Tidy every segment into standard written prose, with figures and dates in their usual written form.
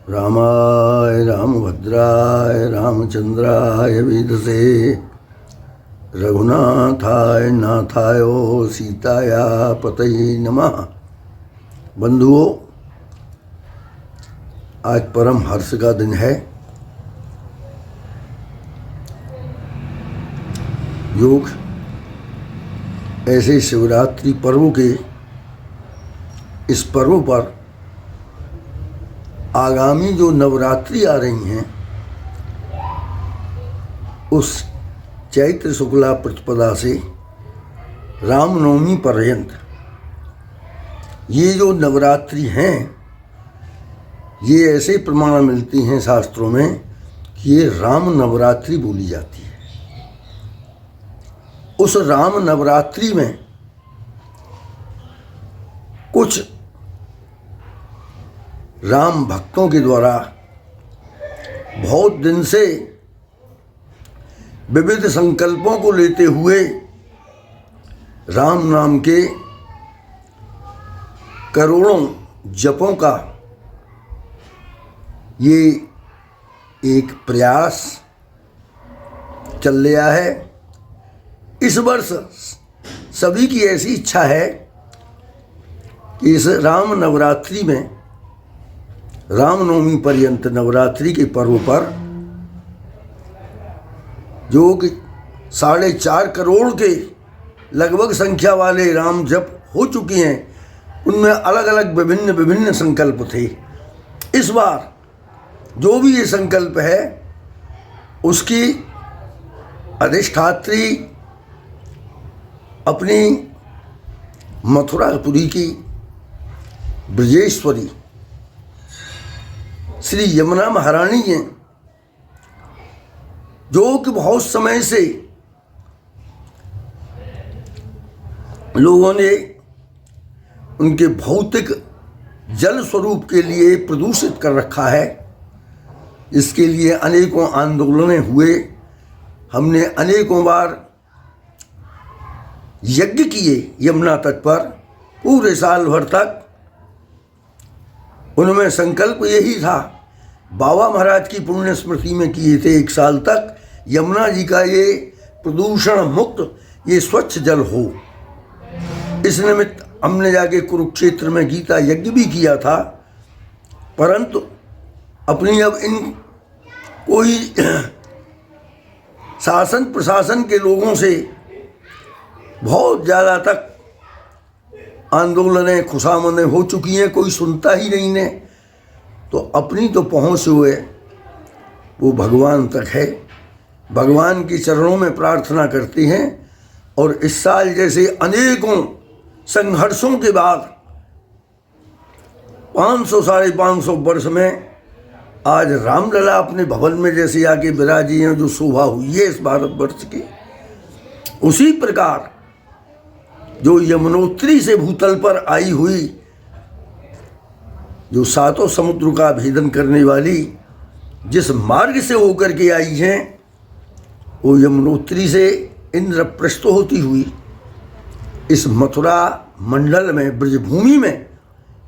रामाय रामभद्राय रामचंद्राय वेधसे रघुनाथाय नाथाय सीताया पतये नमः। बंधुओं, आज परम हर्ष का दिन है। योग ऐसे शिवरात्रि पर्व के इस पर्व पर आगामी जो नवरात्रि आ रही हैं, उस चैत्र शुक्ला प्रतिपदा से रामनवमी पर्यंत ये जो नवरात्रि हैं, ये ऐसे प्रमाण मिलती हैं शास्त्रों में कि ये राम नवरात्रि बोली जाती है। उस राम नवरात्रि में कुछ राम भक्तों के द्वारा बहुत दिन से विविध संकल्पों को लेते हुए राम नाम के करोड़ों जपों का ये एक प्रयास चल रहा है। इस वर्ष सभी की ऐसी इच्छा है कि इस राम नवरात्रि में, रामनवमी पर्यंत नवरात्रि के पर्व पर जो कि 4.5 करोड़ के लगभग संख्या वाले राम जप हो चुकी हैं, उनमें अलग अलग विभिन्न संकल्प थे। इस बार जो भी ये संकल्प है, उसकी अधिष्ठात्री अपनी मथुरापुरी की ब्रजेश्वरी श्री यमुना महारानी हैं, जो कि बहुत समय से लोगों ने उनके भौतिक जल स्वरूप के लिए प्रदूषित कर रखा है। इसके लिए अनेकों आंदोलनें हुए, हमने अनेकों बार यज्ञ किए यमुना तट पर, पूरे साल भर तक। उनमें संकल्प यही था, बाबा महाराज की पुण्य स्मृति में किए थे, 1 साल तक यमुना जी का ये प्रदूषण मुक्त, ये स्वच्छ जल हो। इस निमित्त हमने जाके कुरुक्षेत्र में गीता यज्ञ भी किया था। परंतु अपनी अब इन कोई शासन प्रशासन के लोगों से बहुत ज़्यादा तक आंदोलनें खुशामदें हो चुकी हैं, कोई सुनता ही नहीं ने। तो अपनी तो पहुँच हुए वो भगवान तक है, भगवान के चरणों में प्रार्थना करते हैं। और इस साल जैसे अनेकों संघर्षों के बाद 500 साढ़े 500 वर्ष में आज रामलला अपने भवन में जैसे आके विराजी हैं, जो शोभा हुई है इस भारतवर्ष की, उसी प्रकार जो यमुनोत्री से भूतल पर आई हुई, जो 7 समुद्र का भेदन करने वाली जिस मार्ग से होकर के आई हैं, वो यमुनोत्री से इंद्रप्रस्थ होती हुई इस मथुरा मंडल में, ब्रजभूमि में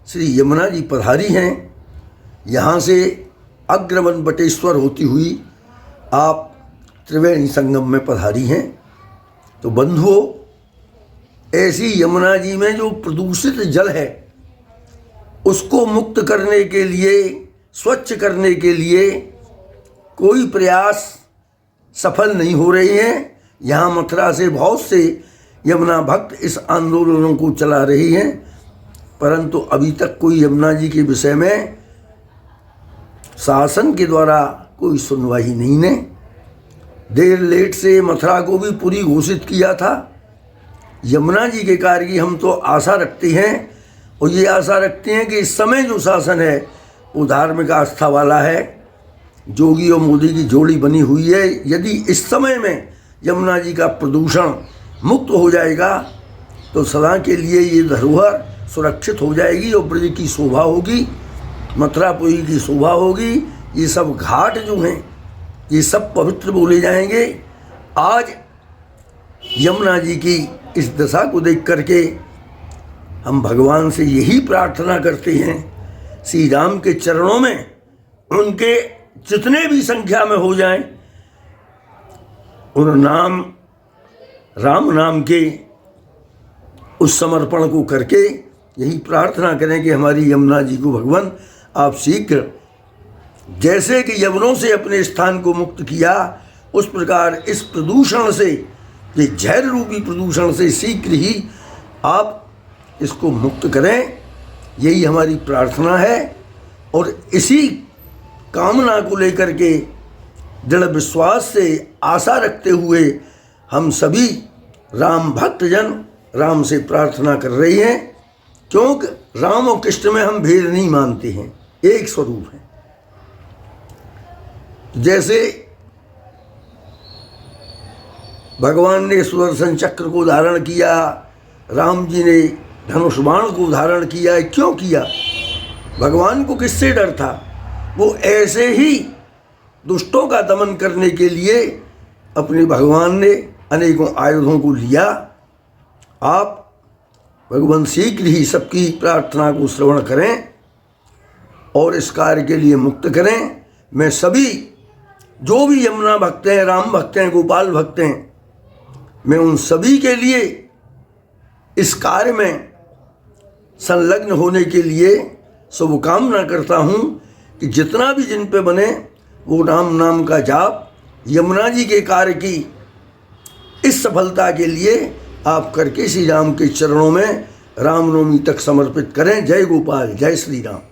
श्री यमुना जी पधारी हैं। यहाँ से अग्रवन बटेश्वर होती हुई आप त्रिवेणी संगम में पधारी हैं। तो बंधुओं, ऐसी यमुना जी में जो प्रदूषित जल है, उसको मुक्त करने के लिए, स्वच्छ करने के लिए कोई प्रयास सफल नहीं हो रहे हैं। यहाँ मथुरा से बहुत से यमुना भक्त इस आंदोलनों को चला रहे हैं, परंतु अभी तक कोई यमुना जी के विषय में शासन के द्वारा कोई सुनवाई नहीं ने। देर लेट से मथुरा को भी पूरी घोषित किया था। यमुना जी के कार्य की हम तो आशा रखते हैं, और ये आशा रखते हैं कि इस समय जो शासन है वो धार्मिक आस्था वाला है। जोगी और मोदी की जोड़ी बनी हुई है। यदि इस समय में यमुना जी का प्रदूषण मुक्त हो जाएगा तो सदा के लिए ये धरोहर सुरक्षित हो जाएगी और ब्रज की शोभा होगी, मथुरापुरी की शोभा होगी। ये सब घाट जो हैं ये सब पवित्र बोले जाएंगे। आज यमुना जी की इस दशा को देख करके हम भगवान से यही प्रार्थना करते हैं, श्री राम के चरणों में उनके जितने भी संख्या में हो जाएं, उन नाम राम नाम के उस समर्पण को करके यही प्रार्थना करें कि हमारी यमुना जी को भगवान आप शीघ्र जैसे कि यवनों से अपने स्थान को मुक्त किया, उस प्रकार इस प्रदूषण से, ये जहर रूपी प्रदूषण से शीघ्र ही आप इसको मुक्त करें, यही हमारी प्रार्थना है। और इसी कामना को लेकर के दृढ़ विश्वास से आशा रखते हुए हम सभी राम भक्तजन राम से प्रार्थना कर रहे हैं, क्योंकि राम और कृष्ण में हम भेद नहीं मानते हैं, एक स्वरूप है। जैसे भगवान ने सुदर्शन चक्र को धारण किया, राम जी ने धनुष बाण को धारण किया, क्यों किया? भगवान को किससे डर था? वो ऐसे ही दुष्टों का दमन करने के लिए अपने भगवान ने अनेकों आयुधों को लिया। आप भगवान शीघ्र ही सबकी प्रार्थना को श्रवण करें और इस कार्य के लिए मुक्त करें। मैं सभी जो भी यमुना भक्त हैं, राम भक्त हैं, गोपाल भक्त हैं, मैं उन सभी के लिए इस कार्य में संलग्न होने के लिए शुभकामना करता हूँ कि जितना भी जिन पे बने वो राम नाम का जाप यमुना जी के कार्य की इस सफलता के लिए आप करके श्री राम के चरणों में रामनवमी तक समर्पित करें। जय गोपाल, जय श्री राम।